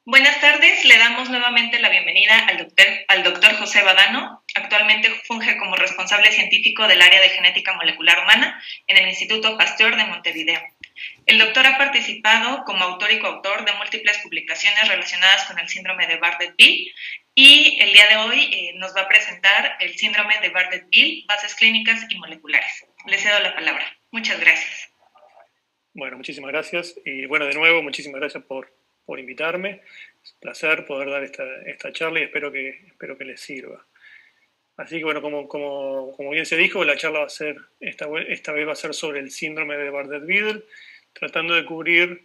Buenas tardes, le damos nuevamente la bienvenida al doctor José Badano. Actualmente funge como responsable científico del área de genética molecular humana en el Instituto Pasteur de Montevideo. El doctor ha participado como autor y coautor de múltiples publicaciones relacionadas con el síndrome de Bardet-Biedl y el día de hoy nos va a presentar el síndrome de Bardet-Biedl, bases clínicas y moleculares. Le cedo la palabra. Muchas gracias. Bueno, muchísimas gracias. Y bueno, de nuevo, muchísimas gracias por invitarme. Es un placer poder dar esta charla y espero que les sirva. Así que bueno, como bien se dijo, la charla va a ser, esta vez va a ser sobre el síndrome de Bardet-Biedl, tratando de cubrir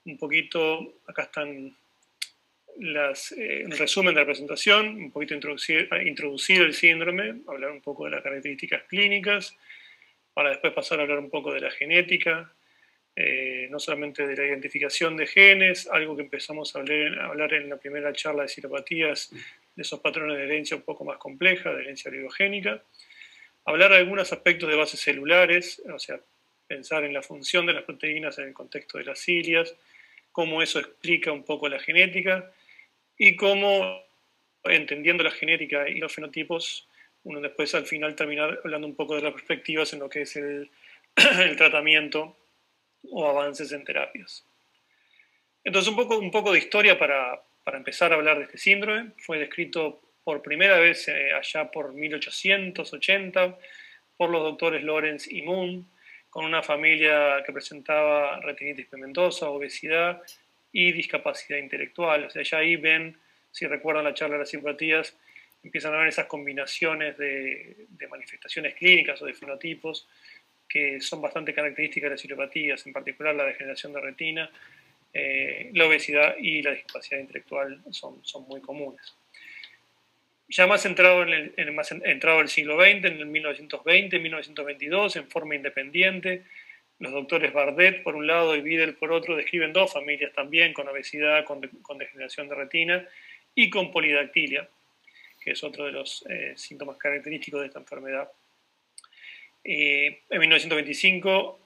un poquito, acá están el resumen de la presentación, un poquito introducir el síndrome, hablar un poco de las características clínicas, para después pasar a hablar un poco de la genética, no solamente de la identificación de genes, algo que empezamos a hablar en la primera charla de citopatías, de esos patrones de herencia un poco más compleja, de herencia oligogénica, hablar de algunos aspectos de bases celulares, o sea, pensar en la función de las proteínas en el contexto de las cilias, cómo eso explica un poco la genética y cómo, entendiendo la genética y los fenotipos, uno después al final terminar hablando un poco de las perspectivas en lo que es el tratamiento o avances en terapias. Entonces, un poco de historia para empezar a hablar de este síndrome. Fue descrito por primera vez allá por 1880 por los doctores Lawrence y Moon, con una familia que presentaba retinitis pigmentosa, obesidad y discapacidad intelectual. O sea, ya ahí ven, si recuerdan la charla de las simpatías, empiezan a ver esas combinaciones de manifestaciones clínicas o de fenotipos que son bastante características de las citopatías, en particular la degeneración de retina, la obesidad y la discapacidad intelectual son muy comunes. Ya más entrado entrado el siglo XX, en el 1920, 1922, en forma independiente, los doctores Bardet por un lado y Biedl por otro describen dos familias también con obesidad, con degeneración de retina y con polidactilia, que es otro de los síntomas característicos de esta enfermedad. En 1925,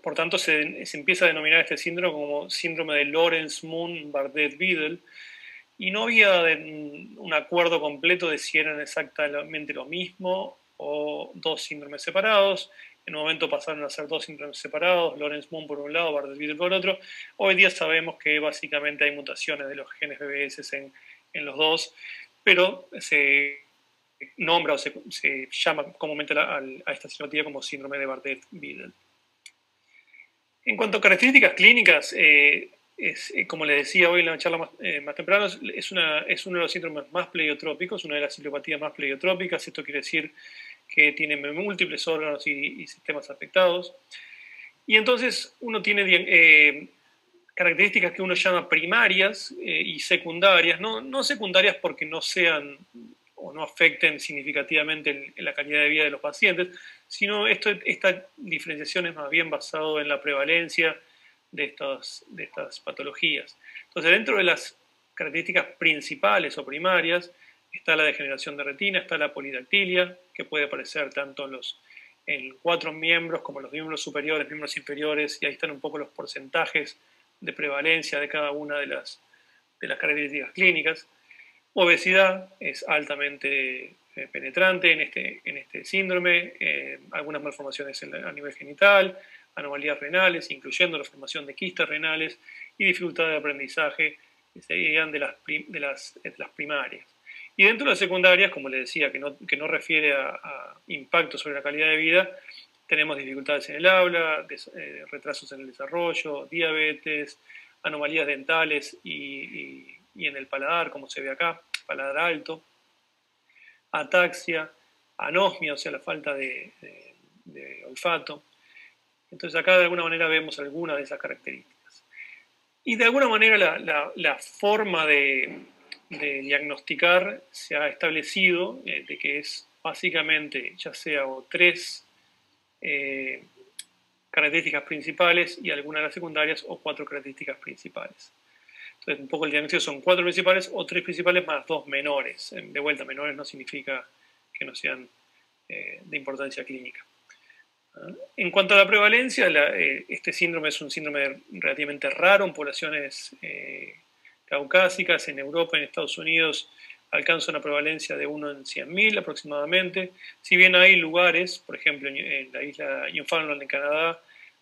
por tanto, se empieza a denominar este síndrome como síndrome de Lawrence-Moon-Bardet-Biedl, y no había un acuerdo completo de si eran exactamente lo mismo o dos síndromes separados. En un momento pasaron a ser dos síndromes separados, Lawrence-Moon por un lado, Bardet-Biedl por otro. Hoy día sabemos que básicamente hay mutaciones de los genes BBS en los dos, pero se nombra o se llama comúnmente a esta sinopatía como síndrome de Bardet-Biedl. En cuanto a características clínicas, como les decía hoy en la charla más temprano, es uno de los síndromes más pleiotrópicos, una de las citopatías más pleiotrópicas. Esto quiere decir que tiene múltiples órganos y sistemas afectados. Y entonces uno tiene características que uno llama primarias y secundarias, no secundarias porque no sean o no afecten significativamente en la calidad de vida de los pacientes, sino esta diferenciación es más bien basado en la prevalencia de estas patologías. Entonces, dentro de las características principales o primarias está la degeneración de retina, está la polidactilia, que puede aparecer tanto en 4 miembros como en los miembros superiores, miembros inferiores, y ahí están un poco los porcentajes de prevalencia de cada una de las características clínicas. Obesidad es altamente penetrante en este síndrome, algunas malformaciones a nivel genital, anomalías renales, incluyendo la formación de quistes renales y dificultad de aprendizaje, que serían de las primarias. Y dentro de las secundarias, como les decía, que no refiere a impacto sobre la calidad de vida, tenemos dificultades en el habla, retrasos en el desarrollo, diabetes, anomalías dentales y en el paladar, como se ve acá, paladar alto, ataxia, anosmia, o sea, la falta de olfato. Entonces acá de alguna manera vemos algunas de esas características. Y de alguna manera la forma de diagnosticar se ha establecido de que es básicamente ya sea o tres características principales y algunas de las secundarias o 4 características principales. Entonces, un poco el diagnóstico son 4 principales o 3 principales más 2 menores. De vuelta, menores no significa que no sean de importancia clínica. En cuanto a la prevalencia, este síndrome es un síndrome relativamente raro en poblaciones caucásicas. En Europa y en Estados Unidos alcanza una prevalencia de 1 en 100.000 aproximadamente. Si bien hay lugares, por ejemplo en la isla Newfoundland en Canadá,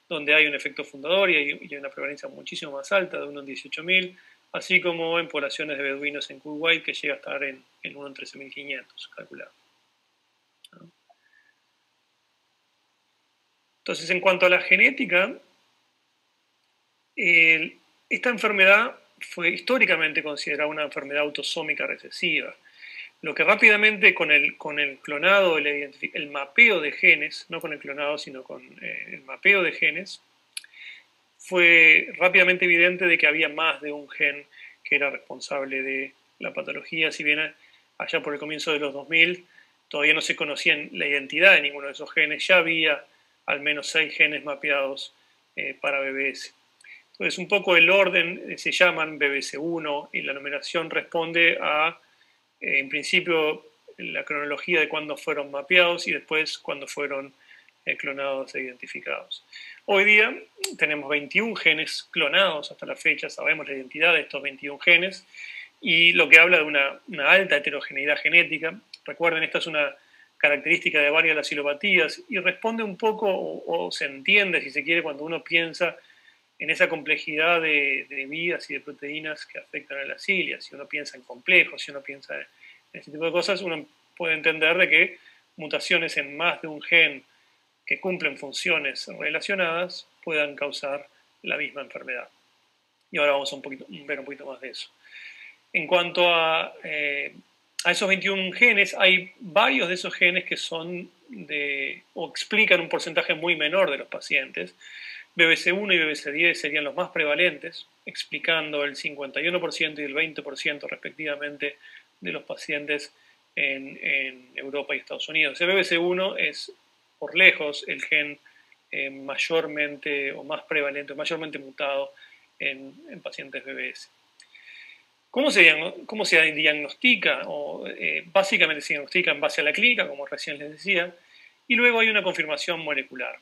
donde hay un efecto fundador y hay una prevalencia muchísimo más alta, de 1 en 18.000, así como en poblaciones de beduinos en Kuwait, que llega a estar en 1 en 13.500 calculado. Entonces, en cuanto a la genética, esta enfermedad fue históricamente considerada una enfermedad autosómica recesiva, lo que rápidamente con el clonado, el mapeo de genes, no con el clonado, sino con el mapeo de genes, fue rápidamente evidente de que había más de un gen que era responsable de la patología. Si bien allá por el comienzo de los 2000 todavía no se conocía la identidad de ninguno de esos genes, ya había al menos 6 genes mapeados para BBS. Entonces, un poco el orden se llaman BBS1 y la numeración responde a, en principio, la cronología de cuándo fueron mapeados y después cuándo fueron clonados e identificados. Hoy día tenemos 21 genes clonados hasta la fecha, sabemos la identidad de estos 21 genes y lo que habla de una alta heterogeneidad genética. Recuerden, esta es una característica de varias de las cilopatías y responde un poco, o se entiende si se quiere, cuando uno piensa en esa complejidad de vías y de proteínas que afectan a las cilias. Si uno piensa en complejos, si uno piensa en ese tipo de cosas, uno puede entender de que mutaciones en más de un gen que cumplen funciones relacionadas puedan causar la misma enfermedad. Y ahora vamos a ver un poquito más de eso. En cuanto a esos 21 genes, hay varios de esos genes que son o explican un porcentaje muy menor de los pacientes. BBC1 y BBC10 serían los más prevalentes, explicando el 51% y el 20% respectivamente de los pacientes en Europa y Estados Unidos. El BBC1 es, por lejos, el gen mayormente o más prevalente, mayormente mutado en pacientes BBS. ¿Cómo se diagnostica? Básicamente se diagnostica en base a la clínica, como recién les decía, y luego hay una confirmación molecular.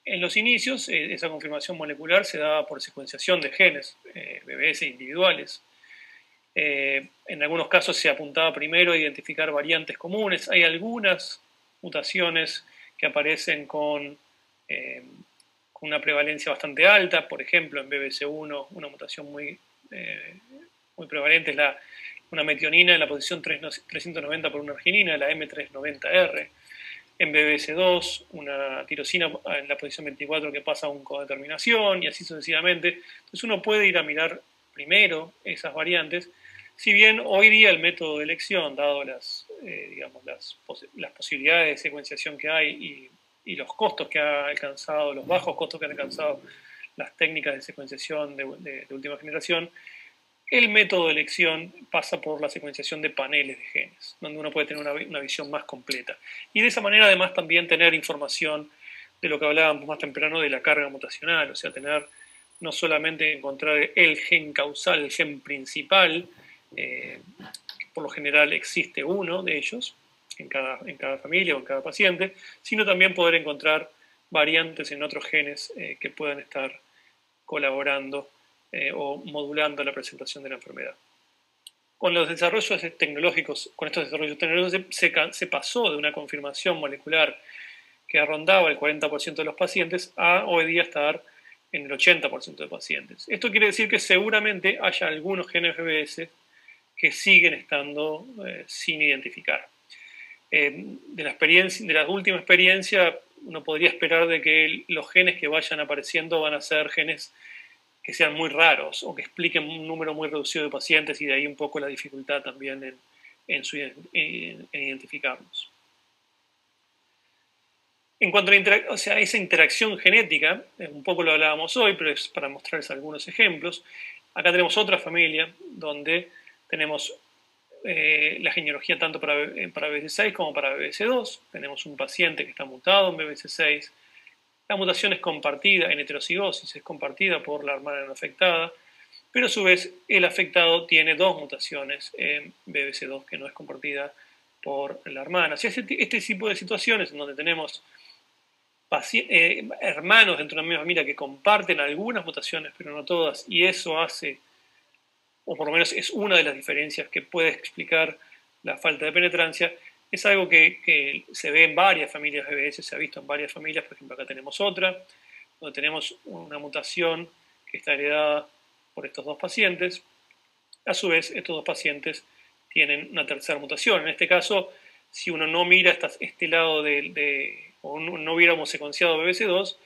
En los inicios, esa confirmación molecular se daba por secuenciación de genes BBS individuales. En algunos casos se apuntaba primero a identificar variantes comunes. Hay algunas mutaciones que aparecen con una prevalencia bastante alta. Por ejemplo, en BBC1, una mutación muy prevalente es una metionina en la posición 390 por una arginina, la M390R. En BBC2, una tirosina en la posición 24 que pasa a un codeterminación y así sucesivamente. Entonces uno puede ir a mirar primero esas variantes, si bien hoy día el método de elección, dado las posibilidades de secuenciación que hay y los costos que ha alcanzado, los bajos costos que han alcanzado las técnicas de secuenciación de última generación, el método de elección pasa por la secuenciación de paneles de genes, donde uno puede tener una visión más completa. Y de esa manera, además, también tener información de lo que hablábamos más temprano de la carga mutacional, o sea, tener no solamente encontrar el gen causal, el gen principal, por lo general existe uno de ellos en cada familia o en cada paciente, sino también poder encontrar variantes en otros genes que puedan estar colaborando o modulando la presentación de la enfermedad. Con los desarrollos tecnológicos, con estos desarrollos tecnológicos se pasó de una confirmación molecular que rondaba el 40% de los pacientes a hoy día estar en el 80% de pacientes. Esto quiere decir que seguramente haya algunos genes BBS que siguen estando sin identificar. De la última experiencia, uno podría esperar de que los genes que vayan apareciendo van a ser genes que sean muy raros o que expliquen un número muy reducido de pacientes y de ahí un poco la dificultad también en identificarlos. En cuanto a esa interacción genética, un poco lo hablábamos hoy, pero es para mostrarles algunos ejemplos. Acá tenemos otra familia donde tenemos la genealogía tanto para BBC6 como para BBC2. Tenemos un paciente que está mutado en BBC6. La mutación es compartida en heterocigosis, es compartida por la hermana no afectada, pero a su vez el afectado tiene 2 mutaciones en BBC2 que no es compartida por la hermana. O sea, este tipo de situaciones en donde tenemos hermanos dentro de una misma familia que comparten algunas mutaciones, pero no todas, y eso hace o por lo menos es una de las diferencias que puede explicar la falta de penetrancia. Es algo que se ve en varias familias BBS, se ha visto en varias familias. Por ejemplo, acá tenemos otra, donde tenemos una mutación que está heredada por estos dos pacientes. A su vez, estos dos pacientes tienen una tercera mutación. En este caso, si uno no mira este lado o no hubiéramos secuenciado BBC2,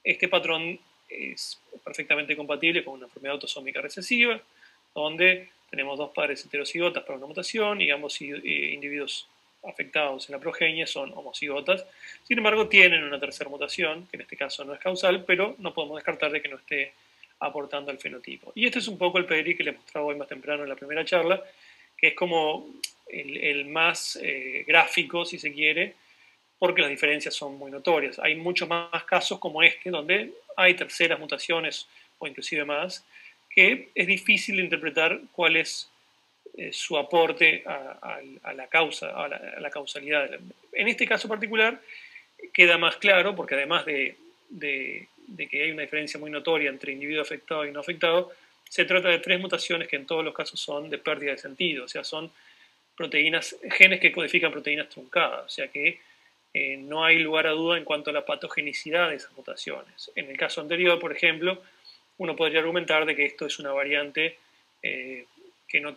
este patrón es perfectamente compatible con una enfermedad autosómica recesiva, donde tenemos dos padres heterocigotas para una mutación y ambos individuos afectados en la progenie son homocigotas. Sin embargo, tienen una tercera mutación, que en este caso no es causal, pero no podemos descartar de que no esté aportando al fenotipo. Y este es un poco el pedigrí que les mostraba hoy más temprano en la primera charla, que es como el más gráfico, si se quiere, porque las diferencias son muy notorias. Hay muchos más casos como este, donde hay terceras mutaciones o inclusive más, que es difícil de interpretar cuál es su aporte a la causalidad. En este caso particular queda más claro, porque además de que hay una diferencia muy notoria entre individuo afectado y no afectado, se trata de tres mutaciones que en todos los casos son de pérdida de sentido, o sea, son genes que codifican proteínas truncadas, o sea que no hay lugar a duda en cuanto a la patogenicidad de esas mutaciones. En el caso anterior, por ejemplo, uno podría argumentar de que esto es una variante que no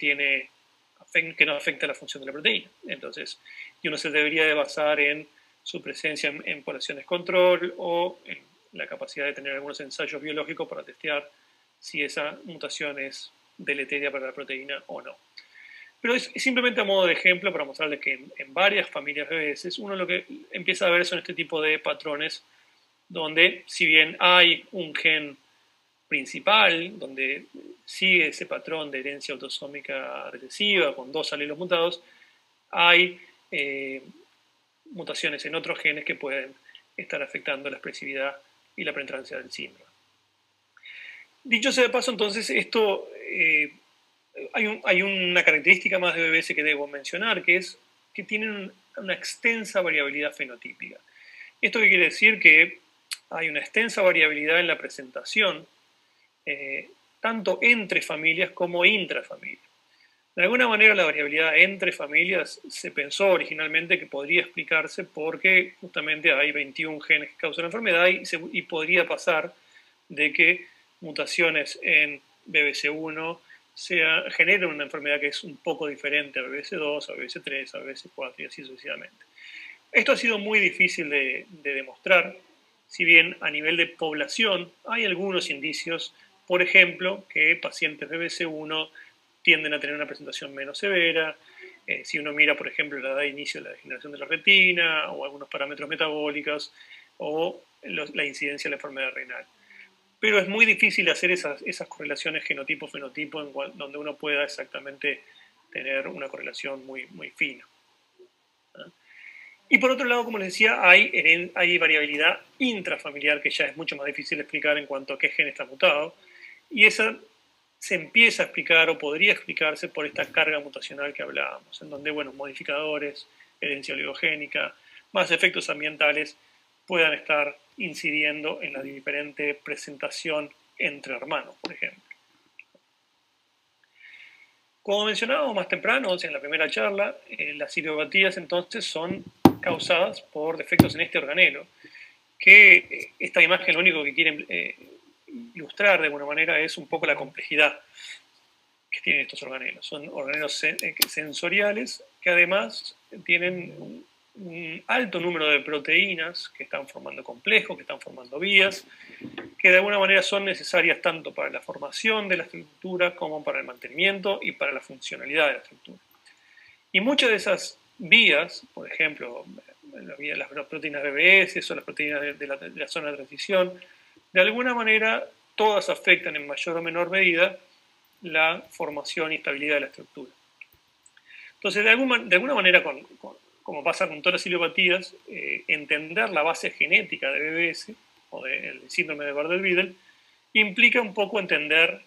afecta la función de la proteína. Entonces, y uno se debería de basar en su presencia en poblaciones control o en la capacidad de tener algunos ensayos biológicos para testear si esa mutación es deleteria para la proteína o no. Pero es simplemente a modo de ejemplo para mostrarles que en varias familias BBS uno lo que empieza a ver son este tipo de patrones donde, si bien hay un gen principal, donde sigue ese patrón de herencia autosómica recesiva con dos alelos mutados, hay mutaciones en otros genes que pueden estar afectando la expresividad y la penetrancia del síndrome. Dicho sea de paso, entonces, esto hay una característica más de BBS que debo mencionar, que es que tienen una extensa variabilidad fenotípica. ¿Esto qué quiere decir? Que hay una extensa variabilidad en la presentación, tanto entre familias como intrafamilias. De alguna manera la variabilidad entre familias se pensó originalmente que podría explicarse porque justamente hay 21 genes que causan la enfermedad y podría pasar de que mutaciones en BBC1 generen una enfermedad que es un poco diferente a BBC2, a BBC3, a BBC4 y así sucesivamente. Esto ha sido muy difícil de demostrar, si bien a nivel de población hay algunos indicios, por ejemplo, que pacientes BBC1 tienden a tener una presentación menos severa. Si uno mira, por ejemplo, la edad de inicio de la degeneración de la retina o algunos parámetros metabólicos o la incidencia de la enfermedad renal. Pero es muy difícil hacer esas correlaciones genotipo-fenotipo donde uno pueda exactamente tener una correlación muy, muy fina. Y por otro lado, como les decía, hay variabilidad intrafamiliar que ya es mucho más difícil de explicar en cuanto a qué gen está mutado. Y esa se empieza a explicar o podría explicarse por esta carga mutacional que hablábamos, en donde, bueno, modificadores, herencia oligogénica, más efectos ambientales puedan estar incidiendo en la diferente presentación entre hermanos, por ejemplo. Como mencionábamos más temprano, en la primera charla, las idiopatías entonces son causadas por defectos en este organelo, que esta imagen lo único que quiere ilustrar de alguna manera es un poco la complejidad que tienen estos organelos. Son organelos sensoriales que además tienen un alto número de proteínas que están formando complejos, que están formando vías, que de alguna manera son necesarias tanto para la formación de la estructura como para el mantenimiento y para la funcionalidad de la estructura. Y muchas de esas vías, por ejemplo, las proteínas BBS o las proteínas de la zona de transición, de alguna manera todas afectan en mayor o menor medida la formación y estabilidad de la estructura. Entonces, de alguna manera, como pasa con todas las idiopatías, entender la base genética de BBS o del síndrome de Bardet-Biedl implica un poco entender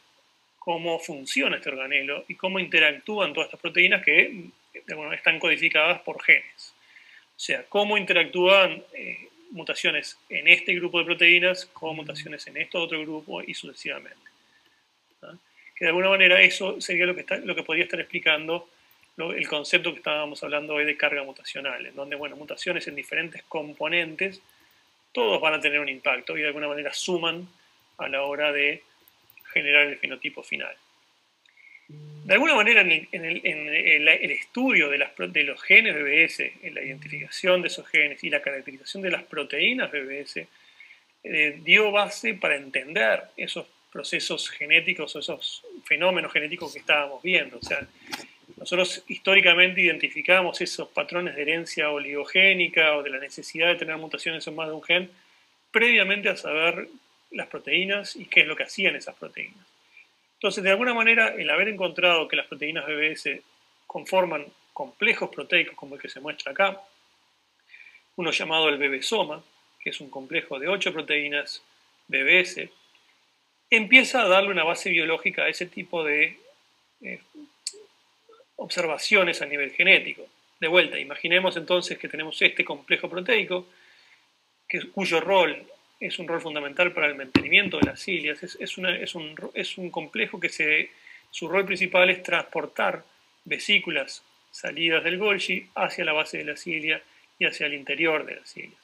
cómo funciona este organelo y cómo interactúan todas estas proteínas que están codificadas por genes. O sea, cómo interactúan mutaciones en este grupo de proteínas con mutaciones en este otro grupo y sucesivamente. que de alguna manera eso sería lo que podría estar explicando el concepto que estábamos hablando hoy de carga mutacional, en donde, bueno, mutaciones en diferentes componentes, todos van a tener un impacto y de alguna manera suman a la hora de generar el fenotipo final. De alguna manera, en el estudio de los genes BBS, en la identificación de esos genes y la caracterización de las proteínas BBS, dio base para entender esos procesos genéticos o esos fenómenos genéticos que estábamos viendo. O sea, nosotros históricamente identificamos esos patrones de herencia oligogénica o de la necesidad de tener mutaciones en más de un gen previamente a saber las proteínas y qué es lo que hacían esas proteínas. Entonces, de alguna manera, el haber encontrado que las proteínas BBS conforman complejos proteicos como el que se muestra acá, uno llamado el bebesoma, que es un complejo de 8 proteínas BBS, empieza a darle una base biológica a ese tipo de observaciones a nivel genético. De vuelta, imaginemos entonces que tenemos este complejo proteico, cuyo rol es un rol fundamental para el mantenimiento de las cilias. Es un complejo que su rol principal es transportar vesículas salidas del Golgi hacia la base de la cilia y hacia el interior de la cilia.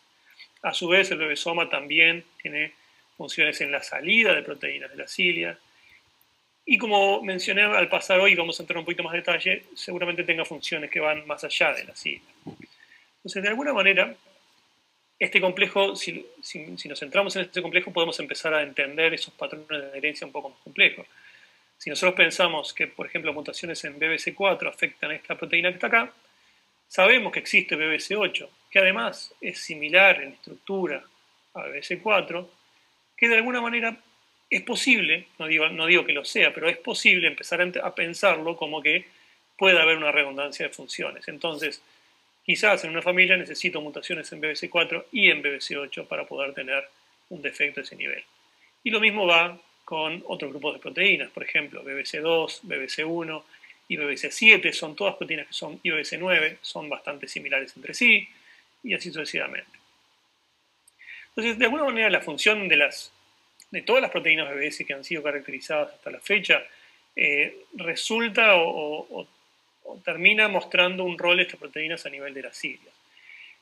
A su vez, el bebesoma también tiene funciones en la salida de proteínas de la cilia. Y como mencioné al pasar hoy, vamos a entrar un poquito más de detalle, seguramente tenga funciones que van más allá de la cilia. Entonces, de alguna manera, este complejo, si nos centramos en este complejo, podemos empezar a entender esos patrones de herencia un poco más complejos. Si nosotros pensamos que, por ejemplo, mutaciones en BBC4 afectan a esta proteína que está acá, sabemos que existe BBC8, que además es similar en estructura a BBC4, que de alguna manera es posible, no digo que lo sea, pero es posible empezar a pensarlo como que puede haber una redundancia de funciones. Entonces, quizás en una familia necesito mutaciones en BBC4 y en BBC8 para poder tener un defecto de ese nivel. Y lo mismo va con otros grupos de proteínas, por ejemplo, BBC2, BBC1 y BBC7, son todas proteínas que son, y BBC9, son bastante similares entre sí, y así sucesivamente. Entonces, de alguna manera, la función de todas las proteínas BBS que han sido caracterizadas hasta la fecha resulta o termina mostrando un rol de estas proteínas a nivel de las cilias.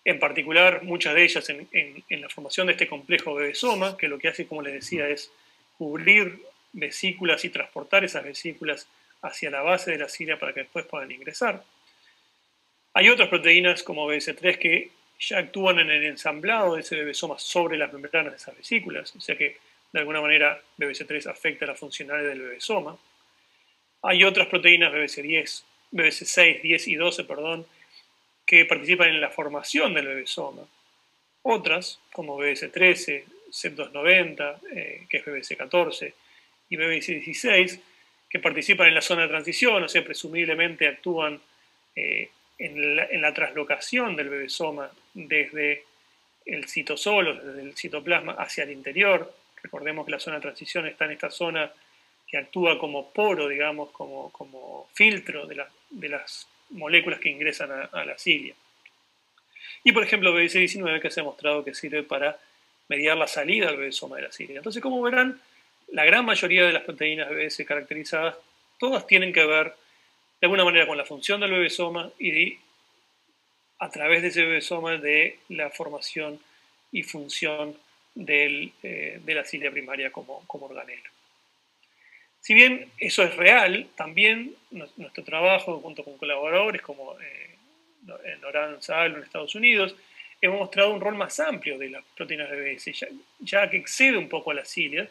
En particular, muchas de ellas en la formación de este complejo bebesoma, que lo que hace, como les decía, es cubrir vesículas y transportar esas vesículas hacia la base de la cilia para que después puedan ingresar. Hay otras proteínas como BBS3 que ya actúan en el ensamblado de ese bebesoma sobre las membranas de esas vesículas, o sea que de alguna manera BBC3 afecta la funcionalidad del bebesoma. Hay otras proteínas BBC10, BBC6, 10 y 12, que participan en la formación del bebesoma. Otras, como BBC13, CEP290, que es BBC14, y BBC16, que participan en la zona de transición, o sea, presumiblemente actúan en la traslocación del bebesoma desde el citosol, desde el citoplasma hacia el interior. Recordemos que la zona de transición está en esta zona que actúa como poro, digamos, como filtro de las moléculas que ingresan a la cilia. Y, por ejemplo, BBC19, que se ha demostrado que sirve para mediar la salida del bebesoma de la cilia. Entonces, como verán, la gran mayoría de las proteínas BBS caracterizadas, todas tienen que ver de alguna manera con la función del bebesoma y a través de ese bebesoma de la formación y función de la cilia primaria como organelo. Si bien eso es real, también nuestro trabajo junto con colaboradores como Noran Salo en Estados Unidos, hemos mostrado un rol más amplio de las proteínas BBS, ya que excede un poco a las cilias,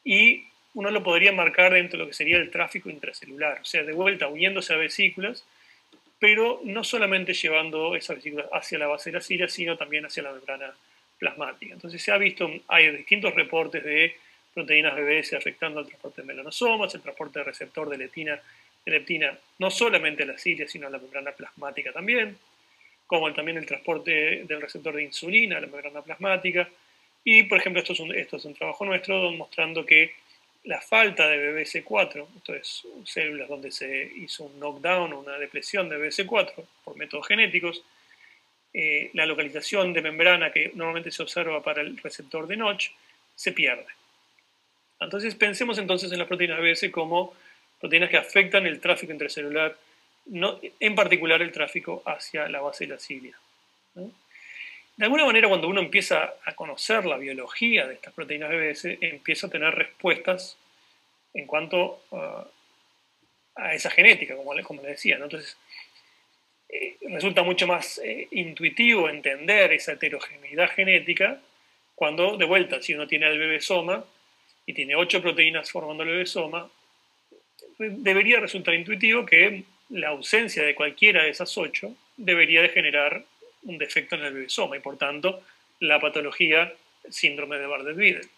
y uno lo podría marcar dentro de lo que sería el tráfico intracelular, o sea, de vuelta uniéndose a vesículas, pero no solamente llevando esas vesículas hacia la base de la cilia, sino también hacia la membrana plasmática. Entonces se ha visto, hay distintos reportes de proteínas BBS afectando al transporte de melanosomas, el transporte de receptor de leptina no solamente a la cilia, sino a la membrana plasmática también, como también el transporte del receptor de insulina a la membrana plasmática. Y, por ejemplo, esto es un trabajo nuestro mostrando que la falta de BBC4, esto es células donde se hizo un knockdown o una depresión de BBC4 por métodos genéticos, la localización de membrana que normalmente se observa para el receptor de Notch se pierde. Entonces pensemos entonces en las proteínas BBS como proteínas que afectan el tráfico intracelular, en particular el tráfico hacia la base de la cilia, ¿no? De alguna manera, cuando uno empieza a conocer la biología de estas proteínas BBS, empieza a tener respuestas en cuanto a esa genética, como le decía, ¿no? Entonces, resulta mucho más intuitivo entender esa heterogeneidad genética cuando, de vuelta, si uno tiene el bebesoma y tiene 8 proteínas formando el bebesoma, debería resultar intuitivo que la ausencia de cualquiera de esas 8 debería de generar un defecto en el bebesoma y, por tanto, la patología síndrome de Bardet-Biedl.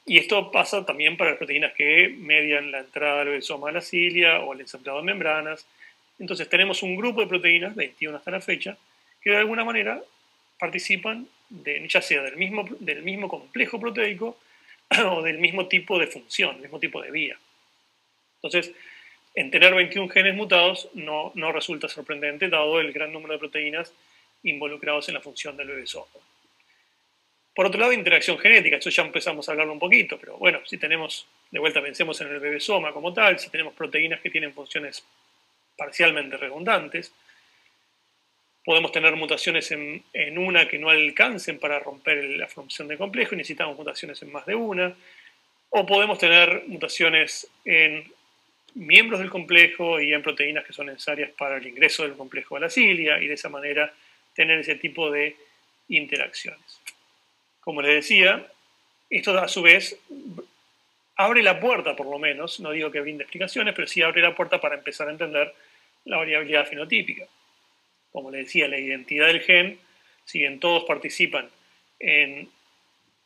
Y esto pasa también para las proteínas que median la entrada del bebesoma a la cilia o el ensamblador de membranas. Entonces tenemos un grupo de proteínas, 21 hasta la fecha, que de alguna manera participan ya sea del mismo complejo proteico o del mismo tipo de función, del mismo tipo de vía. Entonces, en tener 21 genes mutados no resulta sorprendente, dado el gran número de proteínas involucrados en la función del bebesoma. Por otro lado, interacción genética, esto ya empezamos a hablarlo un poquito, pero bueno, si tenemos, de vuelta pensemos en el bebesoma como tal, si tenemos proteínas que tienen funciones parcialmente redundantes, podemos tener mutaciones en una que no alcancen para romper la función del complejo y necesitamos mutaciones en más de una, o podemos tener mutaciones en miembros del complejo y en proteínas que son necesarias para el ingreso del complejo a la cilia y de esa manera tener ese tipo de interacciones. Como les decía, esto a su vez abre la puerta, por lo menos, no digo que brinde explicaciones, pero sí abre la puerta para empezar a entender la variabilidad fenotípica. Como les decía, la identidad del gen, si bien todos participan en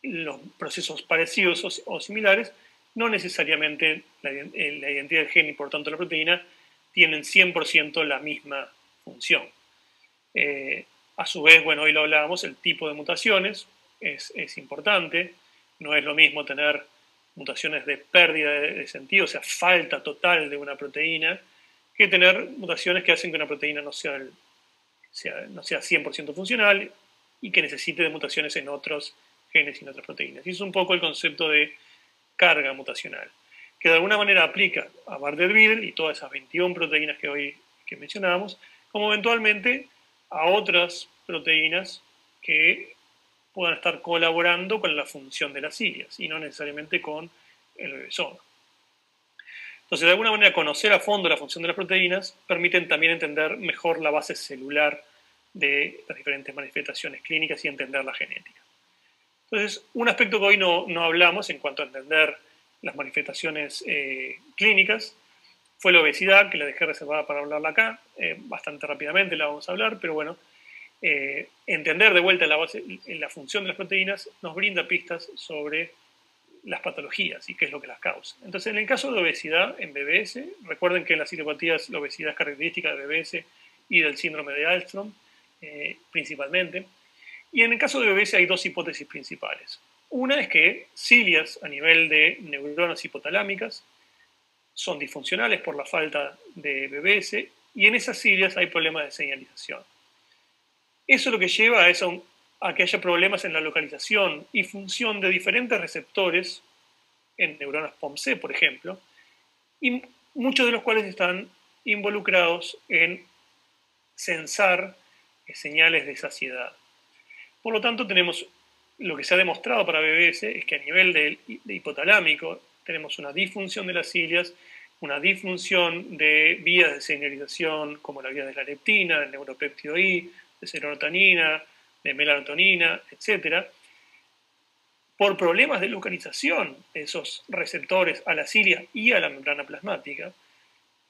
los procesos parecidos o similares, no necesariamente la identidad del gen y por tanto la proteína tienen 100% la misma función. A su vez, bueno, hoy lo hablábamos, el tipo de mutaciones es importante. No es lo mismo tener mutaciones de pérdida de sentido, o sea, falta total de una proteína, que tener mutaciones que hacen que una proteína no sea 100% funcional y que necesite de mutaciones en otros genes y en otras proteínas. Y es un poco el concepto de carga mutacional, que de alguna manera aplica a Bardet-Biedl y todas esas 21 proteínas que mencionábamos, como eventualmente a otras proteínas que puedan estar colaborando con la función de las cilias y no necesariamente con el bebesoma. Entonces, de alguna manera, conocer a fondo la función de las proteínas permiten también entender mejor la base celular de las diferentes manifestaciones clínicas y entender la genética. Entonces, un aspecto que hoy no hablamos en cuanto a entender las manifestaciones clínicas fue la obesidad, que la dejé reservada para hablarla acá. Bastante rápidamente la vamos a hablar, pero bueno, entender de vuelta la función de las proteínas nos brinda pistas sobre las patologías y qué es lo que las causa. Entonces, en el caso de obesidad en BBS, recuerden que en las citopatías la obesidad es característica de BBS y del síndrome de Alström, principalmente. Y en el caso de BBS hay dos hipótesis principales. Una es que cilias a nivel de neuronas hipotalámicas son disfuncionales por la falta de BBS y en esas cilias hay problemas de señalización. Eso es lo que lleva a que haya problemas en la localización y función de diferentes receptores en neuronas POMC, por ejemplo, y muchos de los cuales están involucrados en sensar señales de saciedad. Por lo tanto, tenemos lo que se ha demostrado para BBS es que a nivel de hipotalámico tenemos una disfunción de las cilias, una disfunción de vías de señalización como la vía de la leptina, el neuropéptido I, de serotonina, de melatonina, etc., por problemas de localización de esos receptores a la cilia y a la membrana plasmática.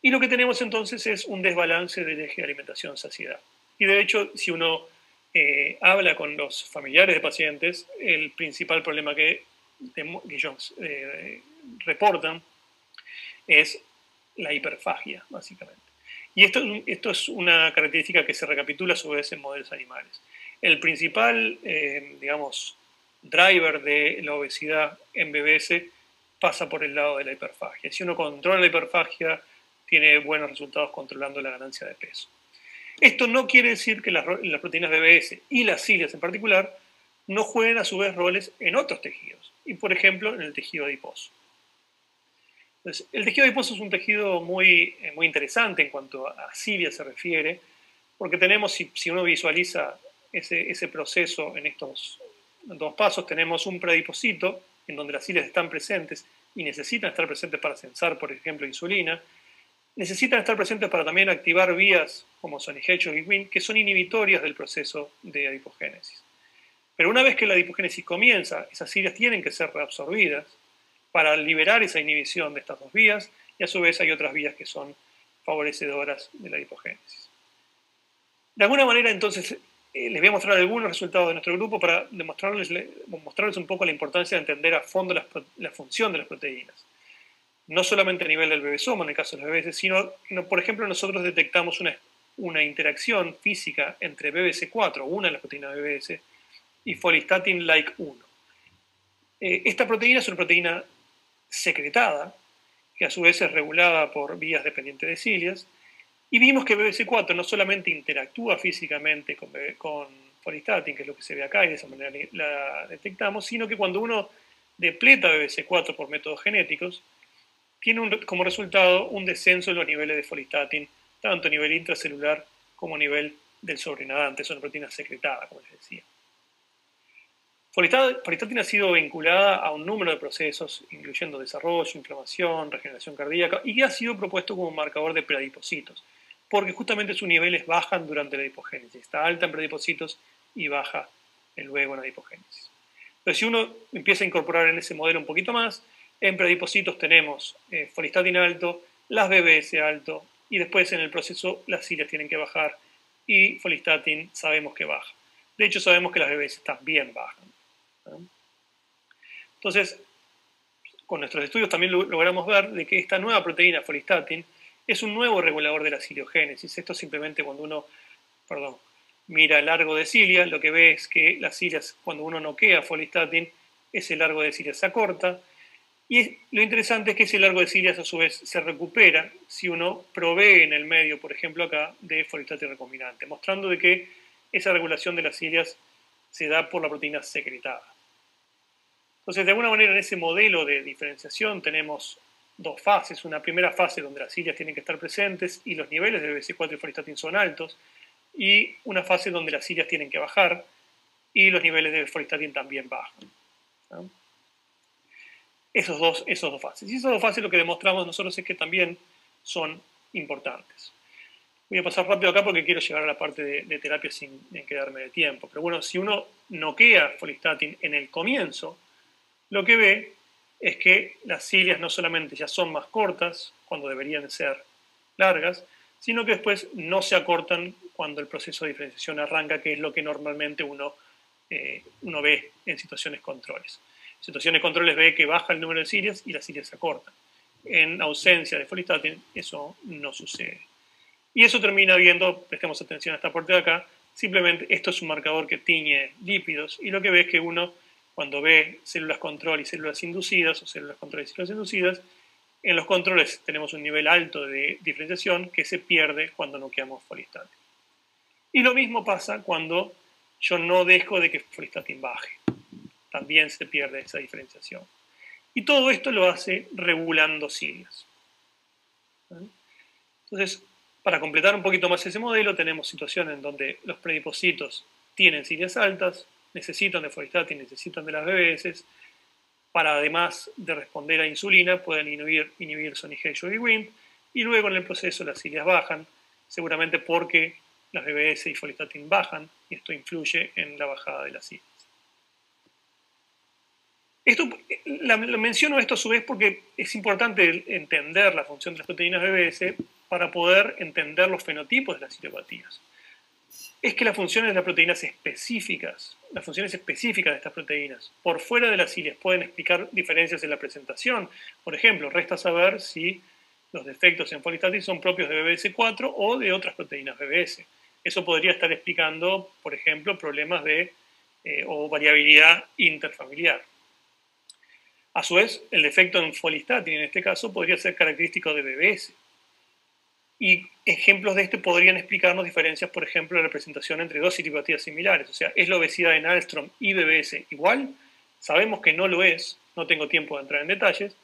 Y lo que tenemos entonces es un desbalance del eje de alimentación-saciedad. Y de hecho, si uno habla con los familiares de pacientes, el principal problema que ellos reportan es la hiperfagia, básicamente. Y esto es una característica que se recapitula a su vez en modelos animales. El principal, driver de la obesidad en BBS pasa por el lado de la hiperfagia. Si uno controla la hiperfagia, tiene buenos resultados controlando la ganancia de peso. Esto no quiere decir que las proteínas BBS y las cilias en particular no jueguen a su vez roles en otros tejidos, y por ejemplo en el tejido adiposo. Entonces, el tejido adiposo es un tejido muy interesante en cuanto a cilia se refiere, porque tenemos, si uno visualiza ese proceso en estos dos pasos, tenemos un preadipocito en donde las cilias están presentes y necesitan estar presentes para sensar, por ejemplo, insulina. Necesitan estar presentes para también activar vías como sonic-Hedgehog y Wnt, que son inhibitorias del proceso de adipogénesis. Pero una vez que la adipogénesis comienza, esas cilias tienen que ser reabsorbidas para liberar esa inhibición de estas dos vías, y a su vez hay otras vías que son favorecedoras de la adipogénesis. De alguna manera, entonces, les voy a mostrar algunos resultados de nuestro grupo para mostrarles un poco la importancia de entender a fondo la función de las proteínas. No solamente a nivel del bebesoma, en el caso de los bebés, sino que, por ejemplo, nosotros detectamos una interacción física entre BBC4, una de las proteínas de BBS, y folistatin-like 1. Esta proteína es una proteína secretada, que a su vez es regulada por vías dependientes de cilias, y vimos que BBC4 no solamente interactúa físicamente con folistatin, que es lo que se ve acá, y de esa manera la detectamos, sino que cuando uno depleta BBC4 por métodos genéticos, tiene como resultado un descenso en los niveles de folistatin, tanto a nivel intracelular como a nivel del sobrenadante. Es una proteína secretada, como les decía. Folistatin ha sido vinculada a un número de procesos, incluyendo desarrollo, inflamación, regeneración cardíaca, y ha sido propuesto como marcador de preadipocitos, porque justamente sus niveles bajan durante la adipogénesis. Está alta en preadipocitos y baja luego en la adipogénesis. Entonces, si uno empieza a incorporar en ese modelo un poquito más, en preadipocitos tenemos folistatin alto, las BBS alto, y después en el proceso las cilias tienen que bajar, y folistatin sabemos que baja. De hecho, sabemos que las BBS también bajan. Entonces, con nuestros estudios también logramos ver de que esta nueva proteína, folistatin, es un nuevo regulador de la ciliogénesis. Esto simplemente cuando uno, mira el largo de cilia, lo que ve es que las cilias, cuando uno noquea folistatin, ese largo de cilias se acorta. Y lo interesante es que ese largo de cilias a su vez se recupera si uno provee en el medio, por ejemplo acá, de folistatin recombinante, mostrando de que esa regulación de las cilias se da por la proteína secretada. Entonces, de alguna manera, en ese modelo de diferenciación tenemos dos fases. Una primera fase donde las cilias tienen que estar presentes y los niveles de BBC4 y folistatin son altos, y una fase donde las cilias tienen que bajar y los niveles de folistatin también bajan. ¿No? Esas dos fases. Y esas dos fases lo que demostramos nosotros es que también son importantes. Voy a pasar rápido acá porque quiero llegar a la parte de terapia sin quedarme de tiempo. Pero bueno, si uno noquea folistatin en el comienzo, lo que ve es que las cilias no solamente ya son más cortas, cuando deberían ser largas, sino que después no se acortan cuando el proceso de diferenciación arranca, que es lo que normalmente uno ve en situaciones controles. En situaciones controles ve que baja el número de cilias y las cilias se acortan. En ausencia de folistatin eso no sucede. Y eso termina viendo, prestemos atención a esta parte de acá, simplemente esto es un marcador que tiñe lípidos, y lo que ve es que uno, cuando ve células control y células inducidas, o células control y células inducidas, en los controles tenemos un nivel alto de diferenciación que se pierde cuando noqueamos folistatin. Y lo mismo pasa cuando yo no dejo de que folistatin baje. También se pierde esa diferenciación. Y todo esto lo hace regulando cilias. Entonces, para completar un poquito más ese modelo, tenemos situaciones en donde los predipocitos tienen cilias altas, necesitan de folistatin, necesitan de las BBS, para además de responder a insulina, pueden inhibir sonic-Hedgehog y Wnt, y luego en el proceso las cilias bajan, seguramente porque las BBS y folistatin bajan, y esto influye en la bajada de las cilias. Menciono esto a su vez porque es importante entender la función de las proteínas BBS para poder entender los fenotipos de las ciliopatías. Es que las funciones de las proteínas específicas, las funciones específicas de estas proteínas, por fuera de las cilias pueden explicar diferencias en la presentación. Por ejemplo, resta saber si los defectos en folistatin son propios de BBS4 o de otras proteínas BBS. Eso podría estar explicando, por ejemplo, problemas o variabilidad interfamiliar. A su vez, el defecto en folistatin, en este caso, podría ser característico de BBS. Y ejemplos de este podrían explicarnos diferencias, por ejemplo, de la representación entre dos ciliopatías similares. O sea, ¿es la obesidad en Alström y BBS igual? Sabemos que no lo es, no tengo tiempo de entrar en detalles,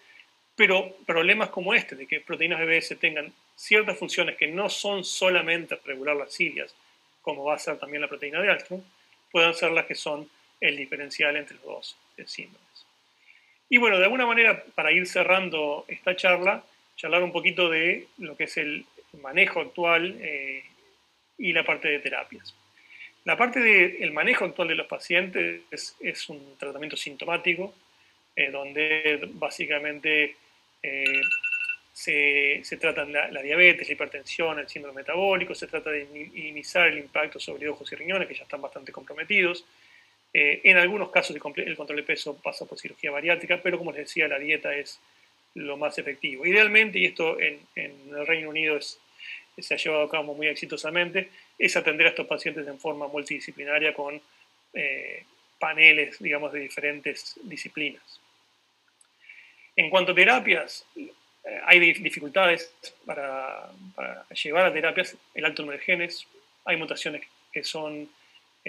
pero problemas como este, de que proteínas BBS tengan ciertas funciones que no son solamente regular las cilias, como va a ser también la proteína de Ahlström, puedan ser las que son el diferencial entre los dos síndromes. Y bueno, de alguna manera, para ir cerrando esta charla, charlar un poquito de lo que es el manejo actual y la parte de terapias. La parte del manejo actual de los pacientes es un tratamiento sintomático, donde básicamente se tratan la diabetes, la hipertensión, el síndrome metabólico, se trata de minimizar el impacto sobre ojos y riñones, que ya están bastante comprometidos. En algunos casos el control de peso pasa por cirugía bariátrica, pero como les decía, la dieta es lo más efectivo. Idealmente, y esto en el Reino Unido se ha llevado a cabo muy exitosamente, es atender a estos pacientes en forma multidisciplinaria con paneles, digamos, de diferentes disciplinas. En cuanto a terapias, hay dificultades para llevar a terapias el alto número de genes. Hay mutaciones que son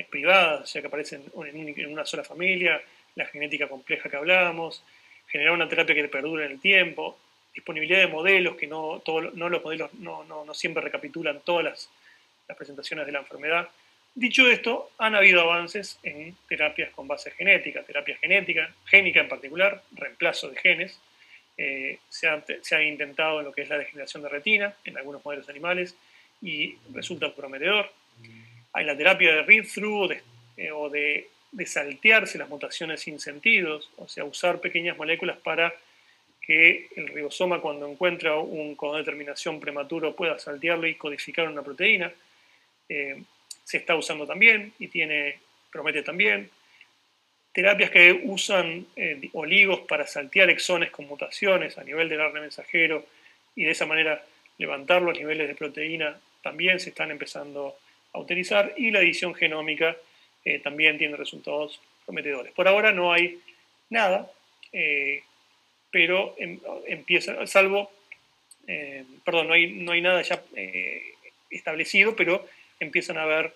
privadas, o sea, que aparecen en una sola familia, la genética compleja que hablábamos, generar una terapia que perdure en el tiempo, disponibilidad de modelos, que los modelos no siempre recapitulan todas las presentaciones de la enfermedad. Dicho esto, han habido avances en terapias con base genética, génica en particular, reemplazo de genes. Se ha intentado en lo que es la degeneración de retina en algunos modelos animales y resulta prometedor. Hay la terapia de read-through o de saltearse las mutaciones sin sentidos, o sea, usar pequeñas moléculas para que el ribosoma, cuando encuentra un cono de terminación prematuro, pueda saltearlo y codificar una proteína. Se está usando también y promete también. Terapias que usan oligos para saltear exones con mutaciones a nivel del ARN mensajero y de esa manera levantar los niveles de proteína también se están empezando a utilizar, y la edición genómica también tiene resultados prometedores. Por ahora no hay nada, pero empieza, no hay nada ya establecido, pero empiezan a haber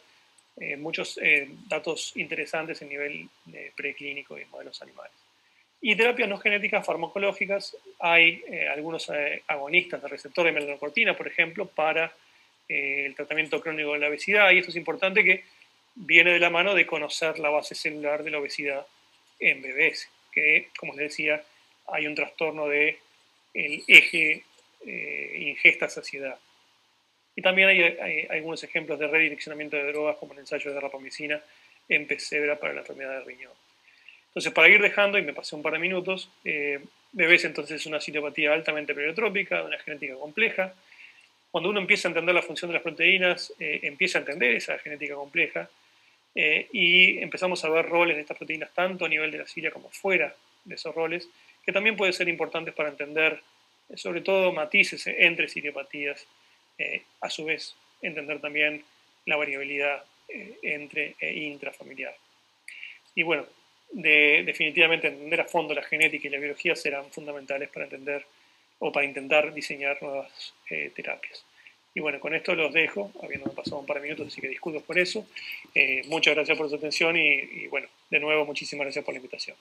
muchos datos interesantes en nivel preclínico y en modelos animales. Y terapias no genéticas farmacológicas, hay algunos agonistas de receptor de melanocortina, por ejemplo, para el tratamiento crónico de la obesidad, y esto es importante, que viene de la mano de conocer la base celular de la obesidad en bebés, que, como les decía, hay un trastorno del eje ingesta-saciedad. Y también hay algunos ejemplos de redireccionamiento de drogas, como el ensayo de rapamicina en pesebra para la enfermedad de riñón. Entonces, para ir dejando, y me pasé un par de minutos, bebés entonces es una citopatía altamente pleiotrópica, de una genética compleja. Cuando uno empieza a entender la función de las proteínas, empieza a entender esa genética compleja, y empezamos a ver roles de estas proteínas tanto a nivel de la cilia como fuera de esos roles, que también pueden ser importantes para entender, sobre todo, matices entre citiopatías, a su vez entender también la variabilidad entre e intrafamiliar. Y bueno, definitivamente entender a fondo la genética y la biología serán fundamentales para entender o para intentar diseñar nuevas terapias. Y bueno, con esto los dejo, habiendo pasado un par de minutos, así que disculpo por eso. Muchas gracias por su atención y bueno, de nuevo, muchísimas gracias por la invitación.